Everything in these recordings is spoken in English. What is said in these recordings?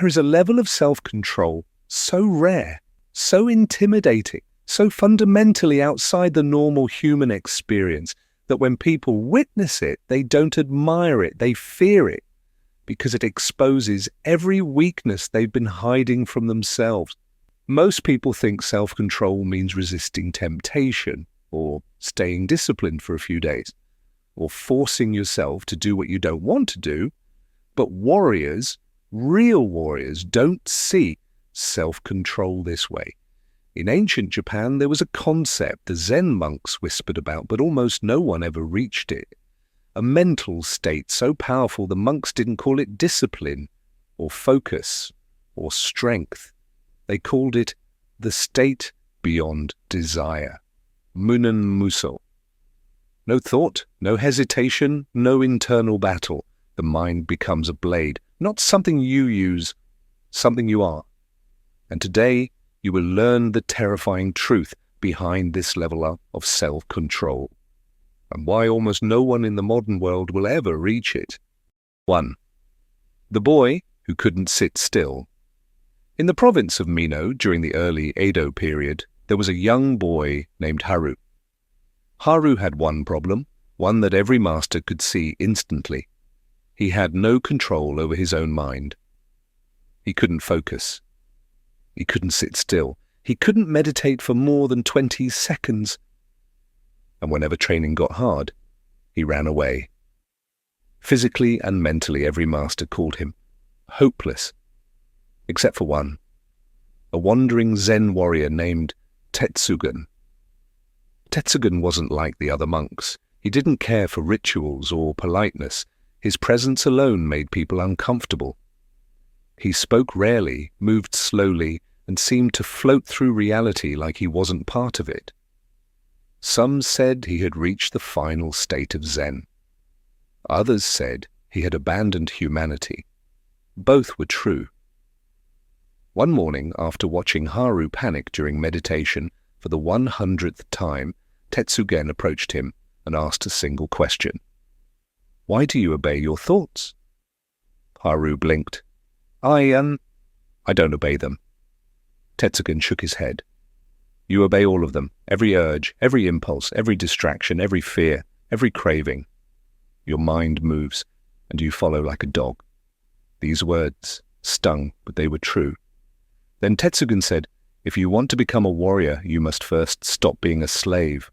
There is a level of self-control so rare, so intimidating, so fundamentally outside the normal human experience that when people witness it, they don't admire it, they fear it, because it exposes every weakness they've been hiding from themselves. Most people think self-control means resisting temptation, or staying disciplined for a few days, or forcing yourself to do what you don't want to do. But warriors, real warriors, don't see self-control this way. In ancient Japan, there was a concept the Zen monks whispered about, but almost no one ever reached it. A mental state so powerful the monks didn't call it discipline, or focus, or strength. They called it the state beyond desire. Munen Muso. No thought, no hesitation, no internal battle. The mind becomes a blade, not something you use, something you are. And today, you will learn the terrifying truth behind this level of self-control, and why almost no one in the modern world will ever reach it. 1. The boy who couldn't sit still. In the province of Mino, during the early Edo period, there was a young boy named Haru. Haru had one problem, one that every master could see instantly. He had no control over his own mind. He couldn't focus. He couldn't sit still. He couldn't meditate for more than 20 seconds. And whenever training got hard, he ran away. Physically and mentally, every master called him hopeless, except for one, a wandering Zen warrior named Tetsugen. Tetsugen wasn't like the other monks. He didn't care for rituals or politeness. His presence alone made people uncomfortable. He spoke rarely, moved slowly, and seemed to float through reality like he wasn't part of it. Some said he had reached the final state of Zen. Others said he had abandoned humanity. Both were true. One morning, after watching Haru panic during meditation for the 100th time, Tetsugen approached him and asked a single question. "Why do you obey your thoughts?" Haru blinked. I don't obey them." Tetsugen shook his head. "You obey all of them, every urge, every impulse, every distraction, every fear, every craving. Your mind moves, and you follow like a dog." These words stung, but they were true. Then Tetsugen said, "If you want to become a warrior, you must first stop being a slave."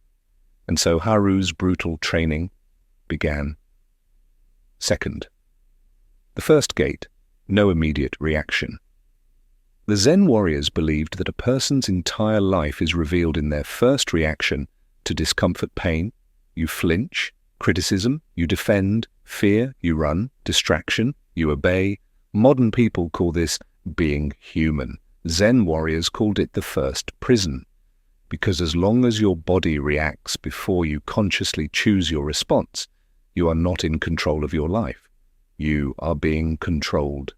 And so Haru's brutal training began. 2. The first gate, no immediate reaction. The Zen warriors believed that a person's entire life is revealed in their first reaction to discomfort, pain. You flinch, criticism, you defend, fear, you run, distraction, you obey. Modern people call this being human. Zen warriors called it the first prison, because as long as your body reacts before you consciously choose your response, you are not in control of your life. You are being controlled.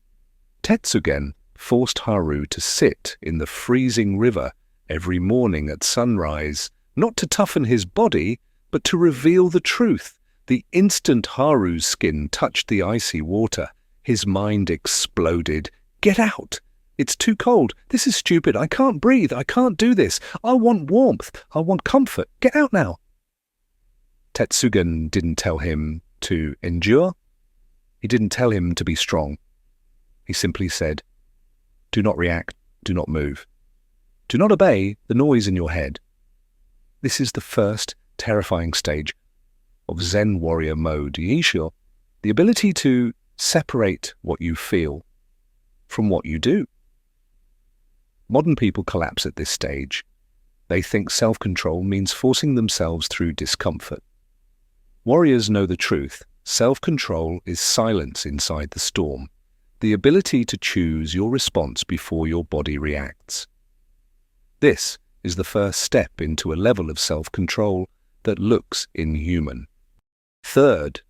Tetsugen forced Haru to sit in the freezing river every morning at sunrise, not to toughen his body, but to reveal the truth. The instant Haru's skin touched the icy water, his mind exploded. "Get out! It's too cold. This is stupid. I can't breathe. I can't do this. I want warmth. I want comfort. Get out now." Tetsugen didn't tell him to endure. He didn't tell him to be strong. He simply said, "Do not react. Do not move. Do not obey the noise in your head." This is the first terrifying stage of Zen Warrior Mode, Yisho, the ability to separate what you feel from what you do. Modern people collapse at this stage. They think self-control means forcing themselves through discomfort. Warriors know the truth. Self-control is silence inside the storm, the ability to choose your response before your body reacts. This is the first step into a level of self-control that looks inhuman. 3.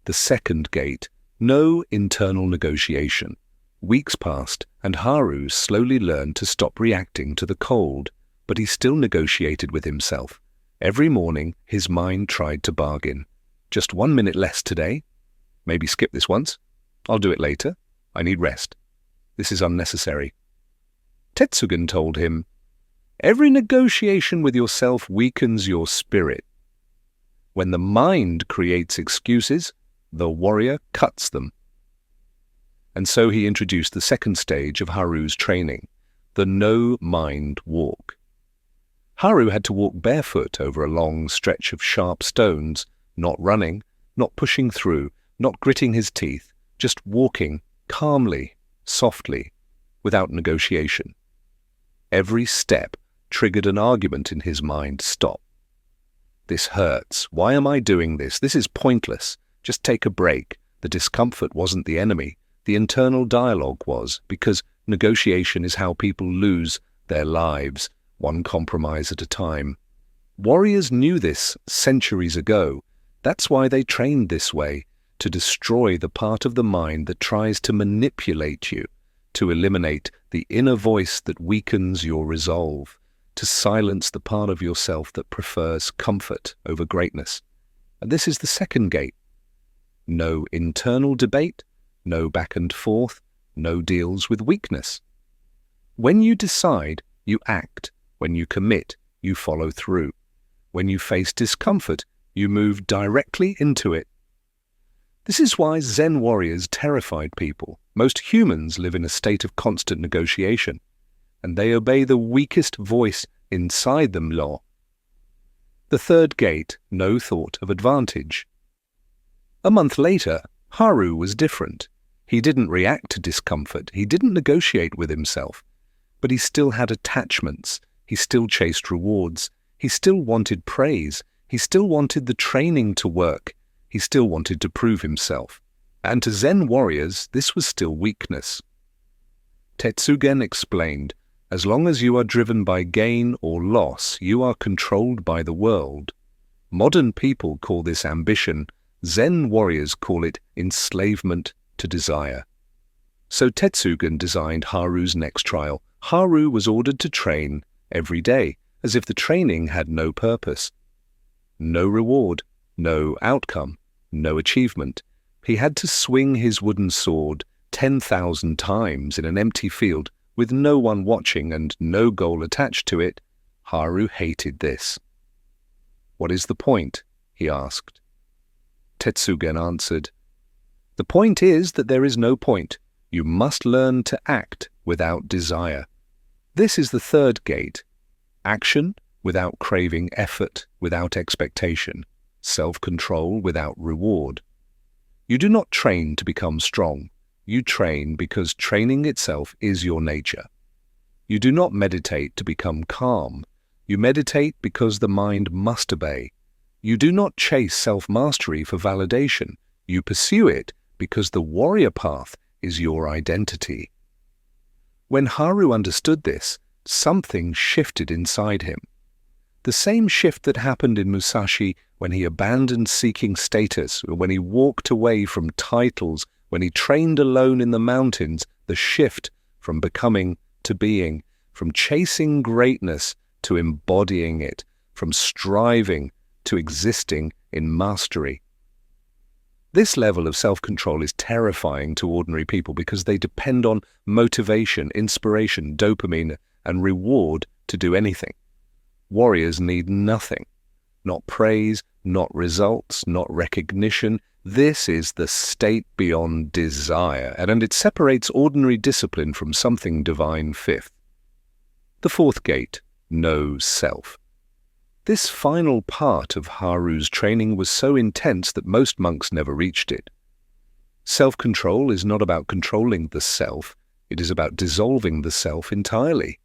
The second gate, no internal negotiation. Weeks passed, and Haru slowly learned to stop reacting to the cold, but he still negotiated with himself. Every morning, his mind tried to bargain. "Just 1 minute less today. Maybe skip this once. I'll do it later. I need rest." This is unnecessary. Tetsugen told him, "Every negotiation with yourself weakens your spirit. When the mind creates excuses, the warrior cuts them." And so he introduced the second stage of Haru's training, the no-mind walk. Haru had to walk barefoot over a long stretch of sharp stones, not running, not pushing through, not gritting his teeth, just walking calmly, softly, without negotiation. Every step triggered an argument in his mind. Stop. This hurts. Why am I doing this? This is pointless. Just take a break. The discomfort wasn't the enemy. The internal dialogue was, because negotiation is how people lose their lives, one compromise at a time. Warriors knew this centuries ago. That's why they trained this way, to destroy the part of the mind that tries to manipulate you, to eliminate the inner voice that weakens your resolve, to silence the part of yourself that prefers comfort over greatness. And this is the second gate. No internal debate, no back and forth, no deals with weakness. When you decide, you act. When you commit, you follow through. When you face discomfort, you move directly into it. This is why Zen warriors terrified people. Most humans live in a state of constant negotiation, and they obey the weakest voice inside them, law. The third gate, no thought of advantage. A month later, Haru was different. He didn't react to discomfort, he didn't negotiate with himself, but he still had attachments, he still chased rewards, he still wanted praise, he still wanted the training to work, he still wanted to prove himself. And to Zen warriors, this was still weakness. Tetsugen explained, as long as you are driven by gain or loss, you are controlled by the world. Modern people call this ambition. Zen warriors call it enslavement to desire. So Tetsugen designed Haru's next trial. Haru was ordered to train every day, as if the training had no purpose. No reward, no outcome, no achievement. He had to swing his wooden sword 10,000 times in an empty field with no one watching and no goal attached to it. Haru hated this. "What is the point?" he asked. Tetsugen answered, "The point is that there is no point. You must learn to act without desire." This is the third gate. Action without craving, effort without expectation, self-control without reward. You do not train to become strong. You train because training itself is your nature. You do not meditate to become calm. You meditate because the mind must obey. You do not chase self-mastery for validation. You pursue it because the warrior path is your identity. When Haru understood this, something shifted inside him. The same shift that happened in Musashi when he abandoned seeking status, when he walked away from titles, when he trained alone in the mountains, the shift from becoming to being, from chasing greatness to embodying it, from striving to existing in mastery. This level of self-control is terrifying to ordinary people because they depend on motivation, inspiration, dopamine, and reward to do anything. Warriors need nothing. Not praise, not results, not recognition. This is the state beyond desire, and it separates ordinary discipline from something divine. Fifth. The fourth gate, no self. This final part of Haru's training was so intense that most monks never reached it. Self-control is not about controlling the self, it is about dissolving the self entirely.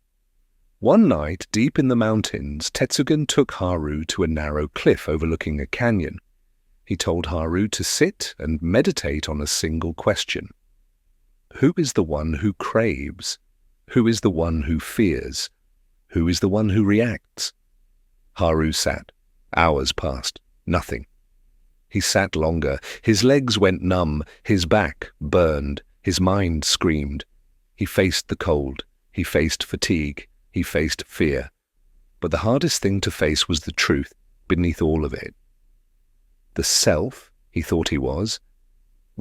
One night, deep in the mountains, Tetsugen took Haru to a narrow cliff overlooking a canyon. He told Haru to sit and meditate on a single question. Who is the one who craves? Who is the one who fears? Who is the one who reacts? Haru sat. Hours passed. Nothing. He sat longer. His legs went numb. His back burned. His mind screamed. He faced the cold. He faced fatigue. He faced fear. But the hardest thing to face was the truth beneath all of it. The self he thought he was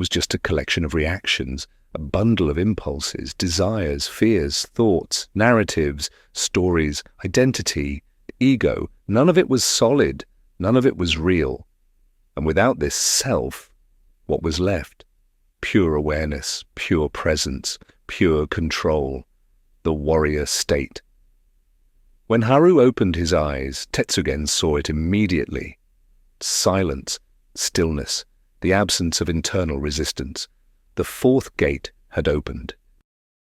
just a collection of reactions, a bundle of impulses, desires, fears, thoughts, narratives, stories, identity, ego. None of it was solid, none of it was real. And without this self, what was left? Pure awareness, pure presence, pure control, the warrior state. When Haru opened his eyes, Tetsugen saw it immediately. Silence, stillness, the absence of internal resistance. The fourth gate had opened.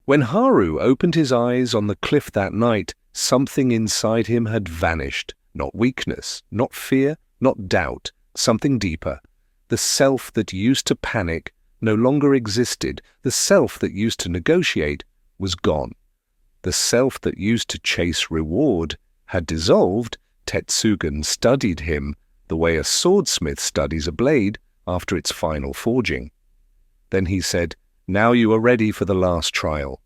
When Haru opened his eyes on the cliff that night, something inside him had vanished. Not weakness, not fear, not doubt, something deeper. The self that used to panic no longer existed. The self that used to negotiate was gone. The self that used to chase reward had dissolved. Tetsugen studied him the way a swordsmith studies a blade after its final forging. Then he said, "Now you are ready for the last trial."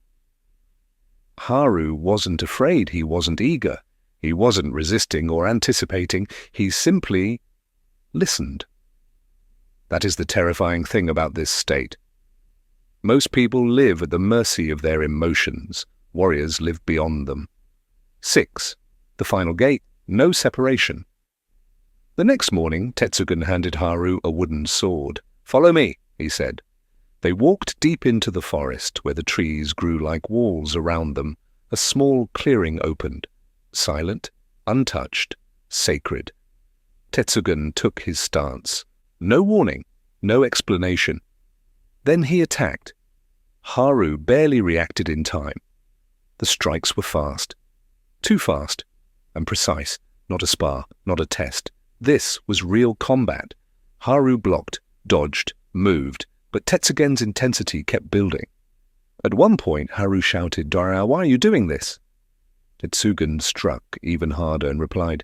Haru wasn't afraid, he wasn't eager, he wasn't resisting or anticipating, he simply listened. That is the terrifying thing about this state. Most people live at the mercy of their emotions. Warriors live beyond them. 6. The final gate, no separation. The next morning, Tetsugen handed Haru a wooden sword. "Follow me," he said. They walked deep into the forest, where the trees grew like walls around them. A small clearing opened. Silent, untouched, sacred. Tetsugen took his stance. No warning, no explanation. Then he attacked. Haru barely reacted in time. The strikes were fast. Too fast and precise. Not a spar, not a test. This was real combat. Haru blocked, dodged, moved, but Tetsugen's intensity kept building. At one point, Haru shouted, "Dara, why are you doing this?" Tetsugen struck even harder and replied,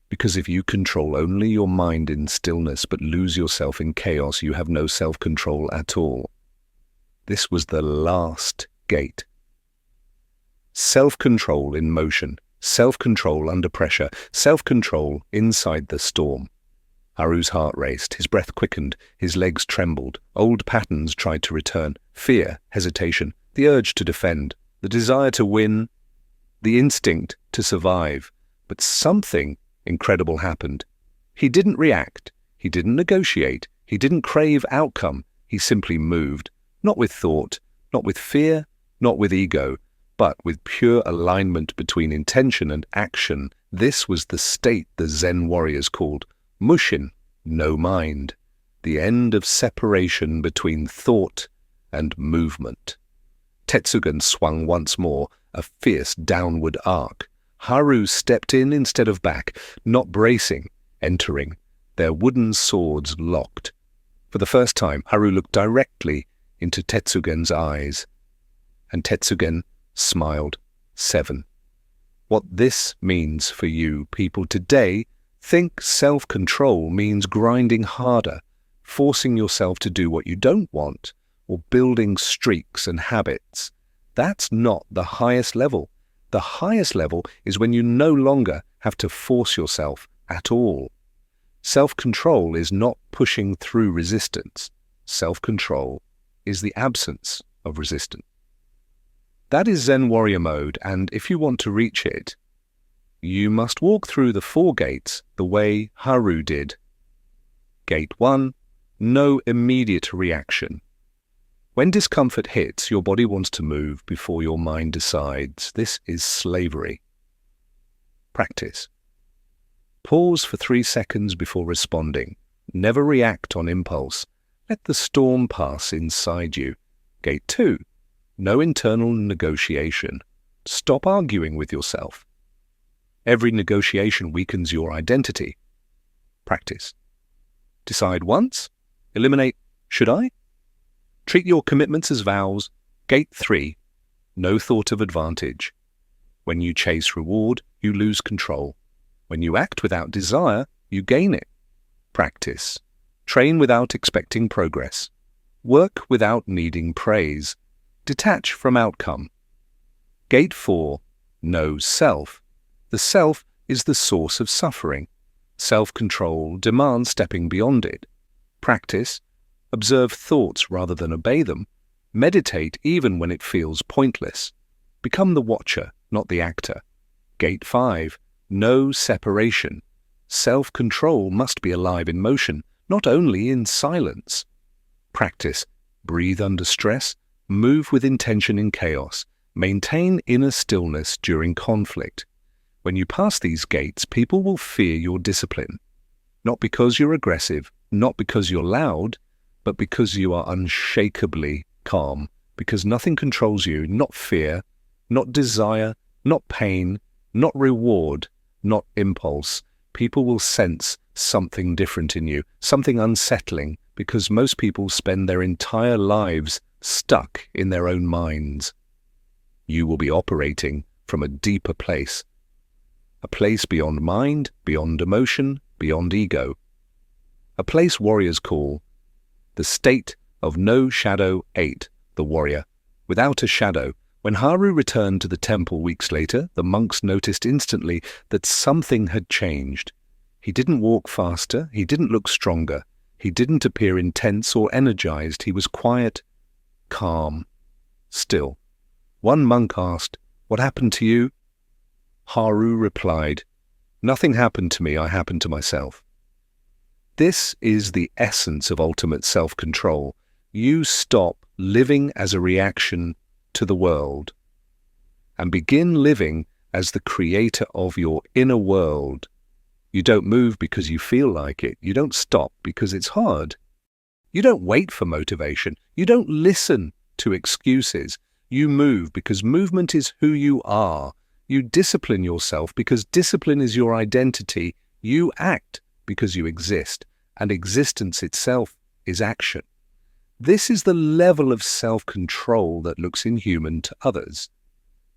"Because if you control only your mind in stillness but lose yourself in chaos, you have no self-control at all." This was the last gate. Self-control in motion, self-control under pressure, self-control inside the storm. Haru's heart raced, his breath quickened, his legs trembled. Old patterns tried to return. Fear, hesitation, the urge to defend, the desire to win, the instinct to survive. But something incredible happened. He didn't react. He didn't negotiate. He didn't crave outcome. He simply moved, not with thought, not with fear, not with ego, but with pure alignment between intention and action. This was the state the Zen warriors called Mushin, no mind, the end of separation between thought and movement. Tetsugen swung once more, a fierce downward arc. Haru stepped in instead of back, not bracing, entering, their wooden swords locked. For the first time, Haru looked directly into Tetsugen's eyes, and Tetsugen smiled. 7. What this means for you people today, think self-control means grinding harder, forcing yourself to do what you don't want, or building streaks and habits. That's not the highest level. The highest level is when you no longer have to force yourself at all. Self-control is not pushing through resistance. Self-control is the absence of resistance. That is Zen Warrior Mode, and if you want to reach it, you must walk through the 4 gates the way Haru did. Gate 1, no immediate reaction. When discomfort hits, your body wants to move before your mind decides. This is slavery. Practice. Pause for 3 seconds before responding. Never react on impulse. Let the storm pass inside you. Gate 2, no internal negotiation. Stop arguing with yourself. Every negotiation weakens your identity. Practice. Decide once. Eliminate "should I?" Treat your commitments as vows. Gate 3. No thought of advantage. When you chase reward, you lose control. When you act without desire, you gain it. Practice. Train without expecting progress. Work without needing praise. Detach from outcome. Gate 4. No self. The self is the source of suffering. Self-control demands stepping beyond it. Practice. Observe thoughts rather than obey them. Meditate even when it feels pointless. Become the watcher, not the actor. Gate 5. No separation. Self-control must be alive in motion, not only in silence. Practice. Breathe under stress. Move with intention in chaos. Maintain inner stillness during conflict. When you pass these gates, people will fear your discipline. Not because you're aggressive, not because you're loud, but because you are unshakably calm, because nothing controls you, not fear, not desire, not pain, not reward, not impulse. People will sense something different in you, something unsettling, because most people spend their entire lives stuck in their own minds. You will be operating from a deeper place, a place beyond mind, beyond emotion, beyond ego. A place warriors call the state of no shadow 8, the warrior, without a shadow. When Haru returned to the temple weeks later, the monks noticed instantly that something had changed. He didn't walk faster, he didn't look stronger, he didn't appear intense or energized. He was quiet, calm, still. One monk asked, "What happened to you?" Haru replied, "Nothing happened to me, I happened to myself." This is the essence of ultimate self-control. You stop living as a reaction to the world and begin living as the creator of your inner world. You don't move because you feel like it. You don't stop because it's hard. You don't wait for motivation. You don't listen to excuses. You move because movement is who you are. You discipline yourself because discipline is your identity. You act because you exist, and existence itself is action. This is the level of self-control that looks inhuman to others,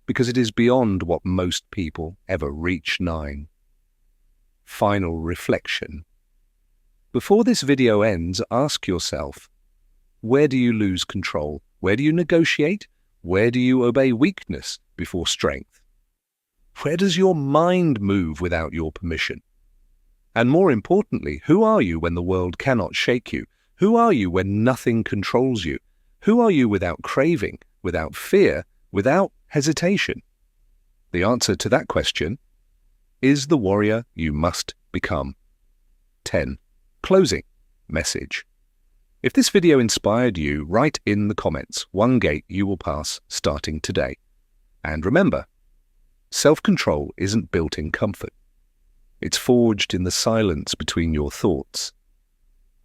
because it is beyond what most people ever reach. 9. Final reflection. Before this video ends, ask yourself, where do you lose control? Where do you negotiate? Where do you obey weakness before strength? Where does your mind move without your permission? And more importantly, who are you when the world cannot shake you? Who are you when nothing controls you? Who are you without craving, without fear, without hesitation? The answer to that question is the warrior you must become. 10. Closing message. If this video inspired you, write in the comments one gate you will pass starting today. And remember, self-control isn't built in comfort. It's forged in the silence between your thoughts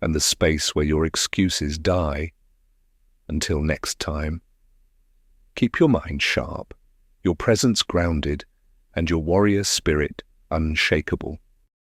and the space where your excuses die. Until next time, keep your mind sharp, your presence grounded, and your warrior spirit unshakable.